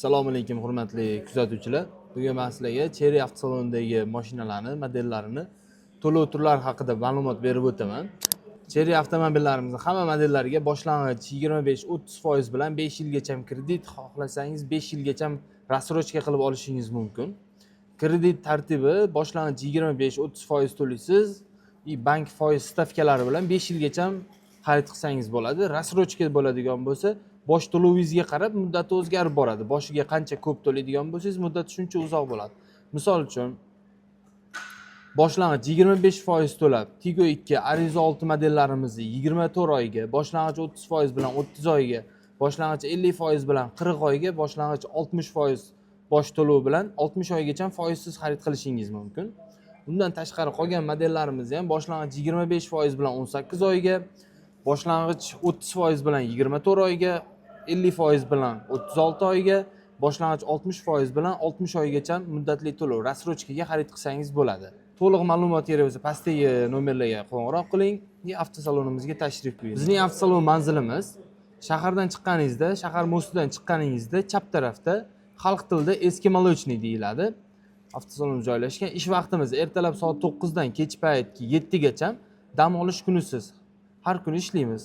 Assalomu alaykum hurmatli kuzatuvchilar. Bugun men sizlarga Cherry avtosalonidagi mashinalarni, modellarini, to'lov turlari haqida ma'lumot berib o'taman. Cherry avtomobillarimizning hamma modellariga boshlang'ich 25-30% bilan 5 yilgacha kredit, xohlasangiz 5 yilgacha rassrochka qilib olishingiz mumkin. Kredit tartibi boshlang'ich 25-30% to'laysiz, bank foiz stavkalari bilan 5 yilgacha xarid qilsangiz bo'ladi. Rassrochka bo'ladigan bo'lsa, bosh to'lovingizga qarab muddati o'zgarib boradi. Boshiga qancha ko'p to'laydigan bo'lsangiz, muddati shuncha uzoq bo'ladi. Misol uchun, boshlang'ich 25% to'lab, Tigo 2, Arizo 6 modellarimizni 24 oyga, boshlang'ich 30% bilan 30 oyga, boshlang'ich 50% bilan 40 oyga, boshlang'ich 60% bosh to'lov bilan 60 oygacha foizsiz xarid qilishingiz mumkin. Bundan tashqari qolgan modellarimizni ham boshlang'ich 25% bilan 18 oyga, boshlang'ich 30% bilan 24 oyga, 50% bilan 36 oyga, boshlang'ich 60% bilan 60 oygacha muddatli to'lov rassrochkaga xarid qilsangiz bo'ladi. To'liq ma'lumot kerak bo'lsa, pastdagi nomerlarga qo'ng'iroq qiling, avtosalonimizga tashrif buyuring. Bizning avtosalon manzilimiz shahardan chiqqaningizda, shahar mostidan chiqqaningizda chap tarafda, xalq tilida eski Molotchniy deyiladi. Avtosalon joylashgan. Ish vaqtimiz ertalab soat 9 dan kech payt 7 gacha, dam olish kunisiz. Har kuni ishlaymiz.